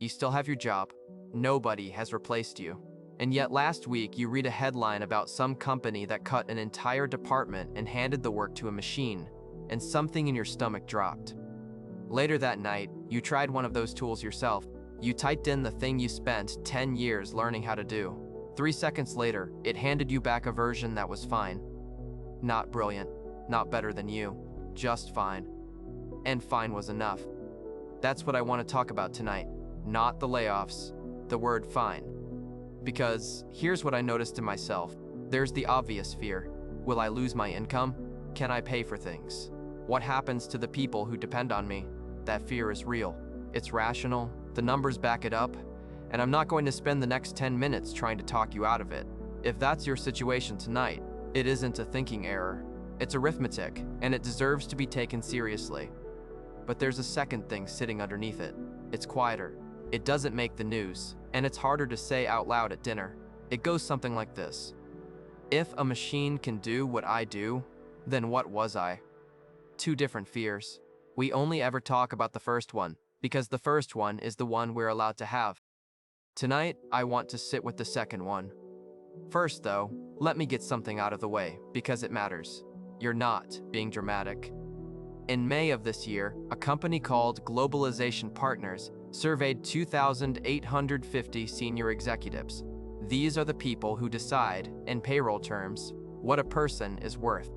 You still have your job. Nobody has replaced you. And yet last week you read a headline about some company that cut an entire department and handed the work to a machine, and something in your stomach dropped. Later that night, you tried one of those tools yourself. You typed in the thing you spent 10 years learning how to do. 3 seconds later, it handed you back a version that was fine. Not brilliant, not better than you, just fine. And fine was enough. That's what I want to talk about tonight, not the layoffs, the word fine. Because here's what I noticed in myself. There's the obvious fear. Will I lose my income? Can I pay for things? What happens to the people who depend on me? That fear is real. It's rational, the numbers back it up, and I'm not going to spend the next 10 minutes trying to talk you out of it. If that's your situation tonight, it isn't a thinking error. It's arithmetic, and it deserves to be taken seriously. But there's a second thing sitting underneath it. It's quieter. It doesn't make the news, and it's harder to say out loud at dinner. It goes something like this. If a machine can do what I do, then what was I? Two different fears. We only ever talk about the first one, because the first one is the one we're allowed to have. Tonight, I want to sit with the second one. First, though, let me get something out of the way, because it matters. You're not being dramatic. In May of this year, a company called Globalization Partners surveyed 2,850 senior executives. These are the people who decide, in payroll terms, what a person is worth.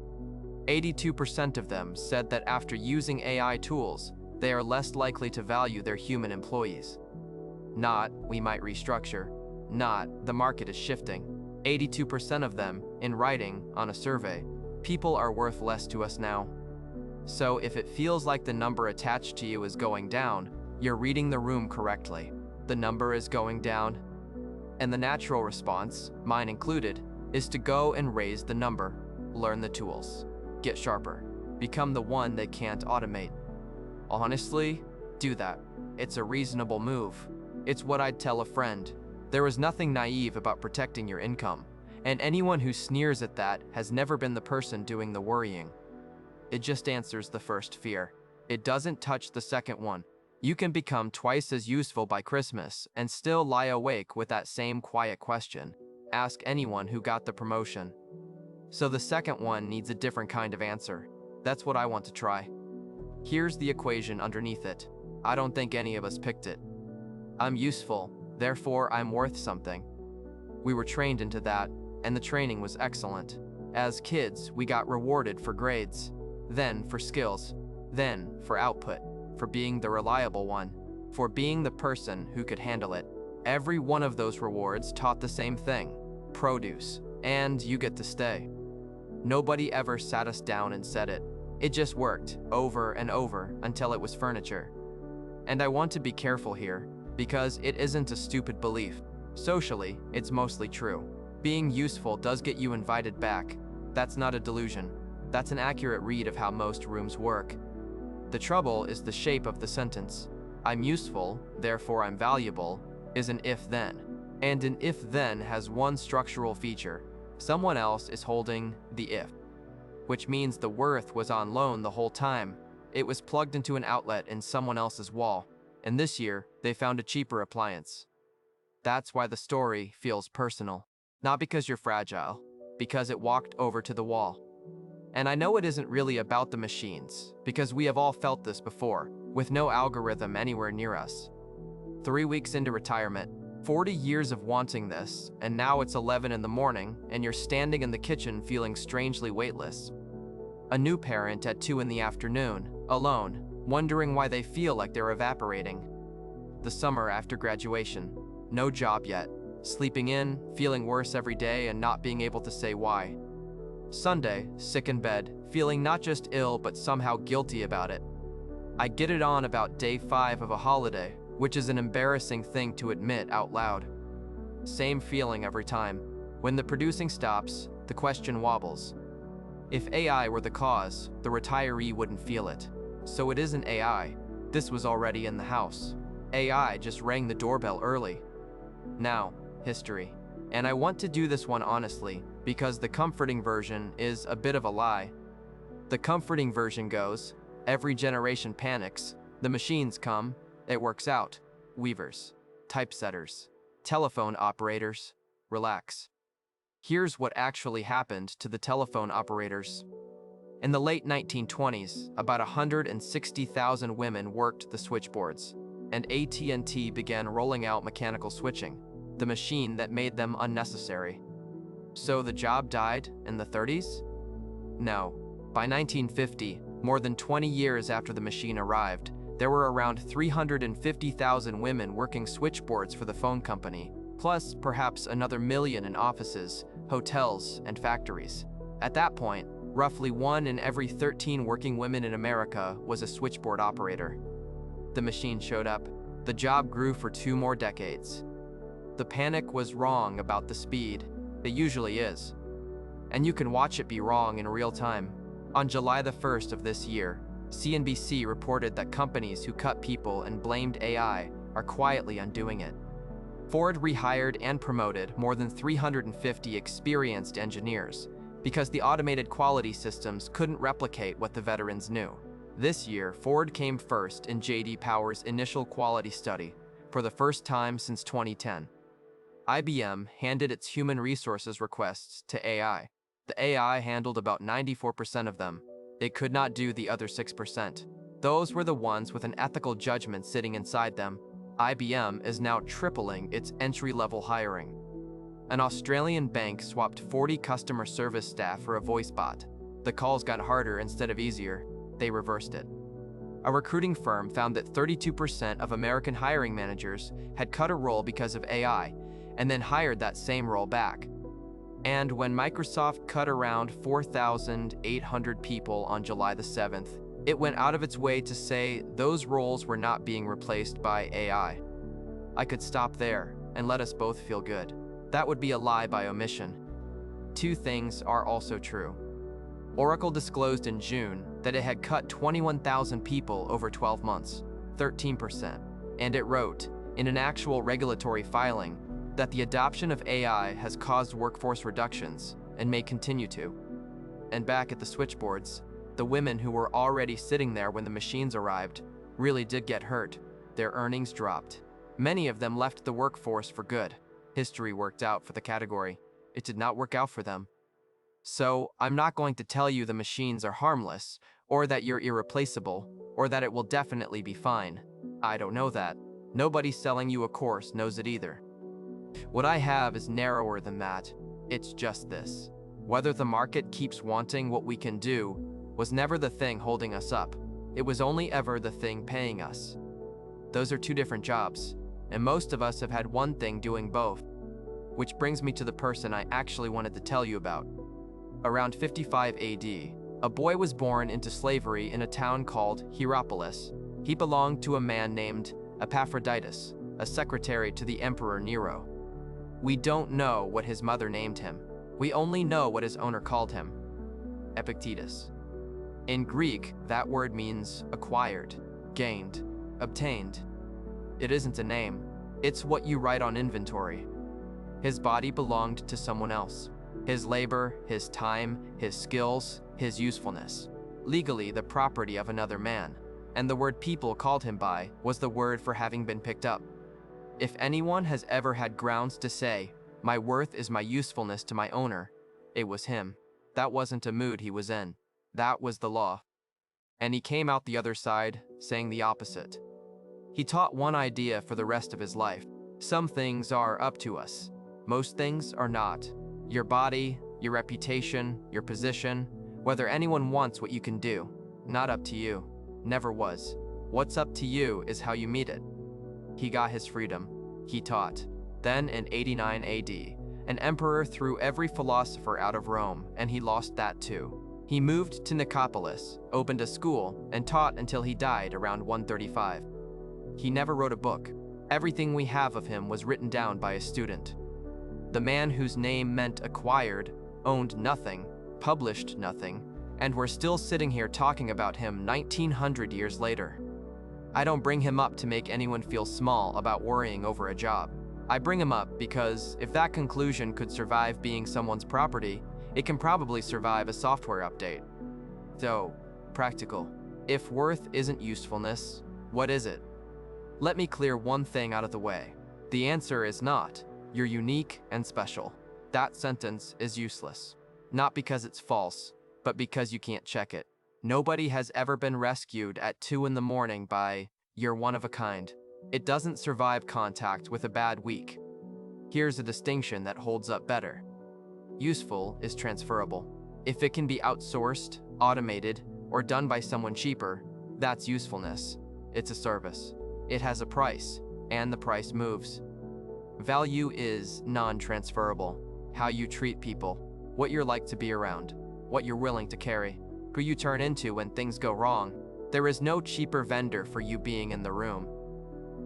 82% of them said that after using AI tools, they are less likely to value their human employees. Not, we might restructure. Not, the market is shifting. 82% of them, in writing, on a survey, people are worth less to us now. So if it feels like the number attached to you is going down, you're reading the room correctly. The number is going down. And the natural response, mine included, is to go and raise the number, learn the tools, get sharper, become the one they can't automate. Honestly, do that. It's a reasonable move. It's what I'd tell a friend. There is nothing naive about protecting your income, and anyone who sneers at that has never been the person doing the worrying. It just answers the first fear. It doesn't touch the second one. You can become twice as useful by Christmas and still lie awake with that same quiet question. Ask anyone who got the promotion. So the second one needs a different kind of answer. That's what I want to try. Here's the equation underneath it. I don't think any of us picked it. I'm useful, therefore I'm worth something. We were trained into that, and the training was excellent. As kids, we got rewarded for grades, then for skills, then for output, for being the reliable one, for being the person who could handle it. Every one of those rewards taught the same thing, produce, and you get to stay. Nobody ever sat us down and said it. It just worked, over and over, until it was furniture. And I want to be careful here, because it isn't a stupid belief. Socially, it's mostly true. Being useful does get you invited back. That's not a delusion. That's an accurate read of how most rooms work. The trouble is the shape of the sentence. I'm useful, therefore I'm valuable, is an if-then. And an if-then has one structural feature. Someone else is holding the if, which means the worth was on loan the whole time. It was plugged into an outlet in someone else's wall, and this year, they found a cheaper appliance. That's why the story feels personal. Not because you're fragile, because it walked over to the wall. And I know it isn't really about the machines, because we have all felt this before, with no algorithm anywhere near us. 3 weeks into retirement, 40 years of wanting this, and now it's 11 in the morning, and you're standing in the kitchen feeling strangely weightless. A new parent at 2 in the afternoon, alone, wondering why they feel like they're evaporating. The summer after graduation, no job yet, sleeping in, feeling worse every day and not being able to say why. Sunday, sick in bed, feeling not just ill but somehow guilty about it. I get it on about day 5 of a holiday, which is an embarrassing thing to admit out loud. Same feeling every time. When the producing stops, the question wobbles. If AI were the cause, the retiree wouldn't feel it. So it isn't AI. This was already in the house. AI just rang the doorbell early. Now, history. And I want to do this one honestly, because the comforting version is a bit of a lie. The comforting version goes, every generation panics, the machines come, it works out. weavers, typesetters, telephone operators. Relax. Here's what actually happened to the telephone operators. In the late 1920s, about 160,000 women worked the switchboards, and AT&T began rolling out mechanical switching, the machine that made them unnecessary. So the job died in the 30s? No. By 1950, more than 20 years after the machine arrived, there were around 350,000 women working switchboards for the phone company, plus perhaps another million in offices, hotels, and factories. At that point, roughly 1 in every 13 working women in America was a switchboard operator. The machine showed up. The job grew for 2 more decades. The panic was wrong about the speed. It usually is. And you can watch it be wrong in real time. On July the 1st of this year, CNBC reported that companies who cut people and blamed AI are quietly undoing it. Ford rehired and promoted more than 350 experienced engineers because the automated quality systems couldn't replicate what the veterans knew. This year, Ford came first in J.D. Power's initial quality study for the first time since 2010. IBM handed its human resources requests to AI. The AI handled about 94% of them. It could not do the other 6%. Those were the ones with an ethical judgment sitting inside them. IBM is now tripling its entry-level hiring. An Australian bank swapped 40 customer service staff for a voice bot. The calls got harder instead of easier. They reversed it. A recruiting firm found that 32% of American hiring managers had cut a role because of AI, and then hired that same role back. And when Microsoft cut around 4,800 people on July the 7th, it went out of its way to say those roles were not being replaced by AI. I could stop there and let us both feel good. That would be a lie by omission. 2 things are also true. Oracle disclosed in June that it had cut 21,000 people over 12 months, 13%, and it wrote, in an actual regulatory filing, that the adoption of AI has caused workforce reductions and may continue to. And back at the switchboards, the women who were already sitting there when the machines arrived really did get hurt. Their earnings dropped. Many of them left the workforce for good. History worked out for the category. It did not work out for them. So, I'm not going to tell you the machines are harmless, or that you're irreplaceable, or that it will definitely be fine. I don't know that. Nobody selling you a course knows it either. What I have is narrower than that. It's just this. Whether the market keeps wanting what we can do was never the thing holding us up. It was only ever the thing paying us. Those are 2 different jobs, and most of us have had one thing doing both. Which brings me to the person I actually wanted to tell you about. Around 55 AD, a boy was born into slavery in a town called Hierapolis. He belonged to a man named Epaphroditus, a secretary to the Emperor Nero. We don't know what his mother named him. We only know what his owner called him, Epictetus. In Greek, that word means acquired, gained, obtained. It isn't a name. It's what you write on inventory. His body belonged to someone else. His labor, his time, his skills, his usefulness. Legally the property of another man. And the word people called him by was the word for having been picked up. If anyone has ever had grounds to say, my worth is my usefulness to my owner, it was him. That wasn't a mood he was in. That was the law. And he came out the other side, saying the opposite. He taught one idea for the rest of his life. Some things are up to us. Most things are not. Your body, your reputation, your position, whether anyone wants what you can do, not up to you. Never was. What's up to you is how you meet it. He got his freedom. He taught. Then in 89 AD, an emperor threw every philosopher out of Rome, and he lost that too. He moved to Nicopolis, opened a school, and taught until he died around 135. He never wrote a book. Everything we have of him was written down by a student. The man whose name meant acquired, owned nothing, published nothing, and we're still sitting here talking about him 1900 years later. I don't bring him up to make anyone feel small about worrying over a job. I bring him up because if that conclusion could survive being someone's property, it can probably survive a software update. So, practical. If worth isn't usefulness, what is it? Let me clear one thing out of the way. The answer is not, "You're unique and special." That sentence is useless. Not because it's false, but because you can't check it. Nobody has ever been rescued at 2 in the morning by, "You're one of a kind." It doesn't survive contact with a bad week. Here's a distinction that holds up better. Useful is transferable. If it can be outsourced, automated, or done by someone cheaper, that's usefulness. It's a service. It has a price, and the price moves. Value is non-transferable. How you treat people, what you're like to be around, what you're willing to carry, who you turn into when things go wrong. There is no cheaper vendor for you being in the room.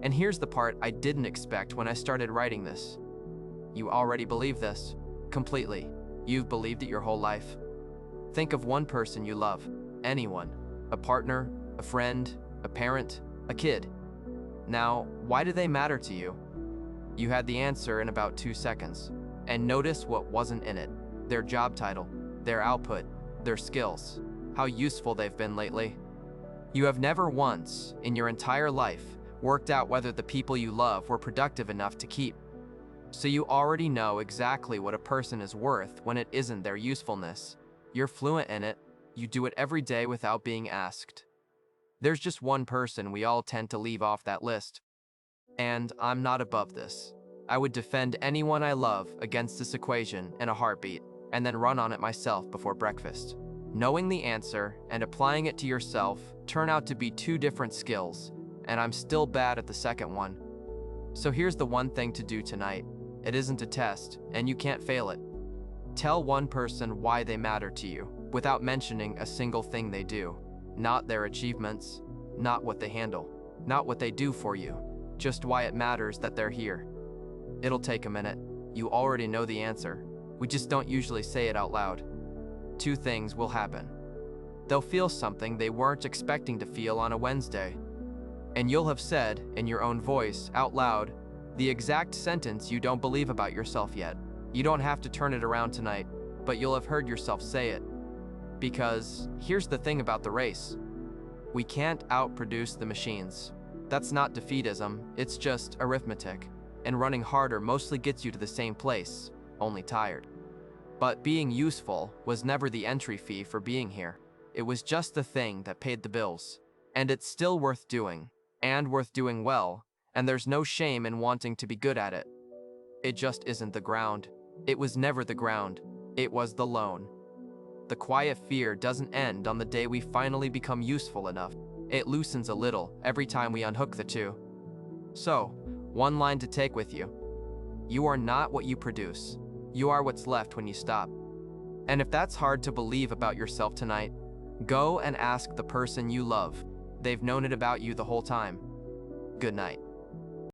And here's the part I didn't expect when I started writing this. You already believe this, completely. You've believed it your whole life. Think of one person you love, anyone, a partner, a friend, a parent, a kid. Now, why do they matter to you? You had the answer in about 2 seconds. And notice what wasn't in it. Their job title, their output, their skills, how useful they've been lately. You have never once, in your entire life, worked out whether the people you love were productive enough to keep. So you already know exactly what a person is worth when it isn't their usefulness. You're fluent in it. You do it every day without being asked. There's just one person we all tend to leave off that list. And I'm not above this. I would defend anyone I love against this equation in a heartbeat, and then run on it myself before breakfast. Knowing the answer and applying it to yourself turn out to be two different skills, and I'm still bad at the second one. So here's the one thing to do tonight. It isn't a test, and you can't fail it. Tell one person why they matter to you, without mentioning a single thing they do. Not their achievements, not what they handle, not what they do for you, just why it matters that they're here. It'll take a minute. You already know the answer. We just don't usually say it out loud. 2 things will happen. They'll feel something they weren't expecting to feel on a Wednesday. And you'll have said, in your own voice, out loud, the exact sentence you don't believe about yourself yet. You don't have to turn it around tonight, but you'll have heard yourself say it. Because here's the thing about the race. We can't outproduce the machines. That's not defeatism, it's just arithmetic. And running harder mostly gets you to the same place, only tired. But being useful was never the entry fee for being here. It was just the thing that paid the bills. And it's still worth doing, and worth doing well, and there's no shame in wanting to be good at it. It just isn't the ground. It was never the ground. It was the loan. The quiet fear doesn't end on the day we finally become useful enough. It loosens a little every time we unhook the two. So, one line to take with you. You are not what you produce. You are what's left when you stop. And if that's hard to believe about yourself tonight, go and ask the person you love. They've known it about you the whole time. Good night.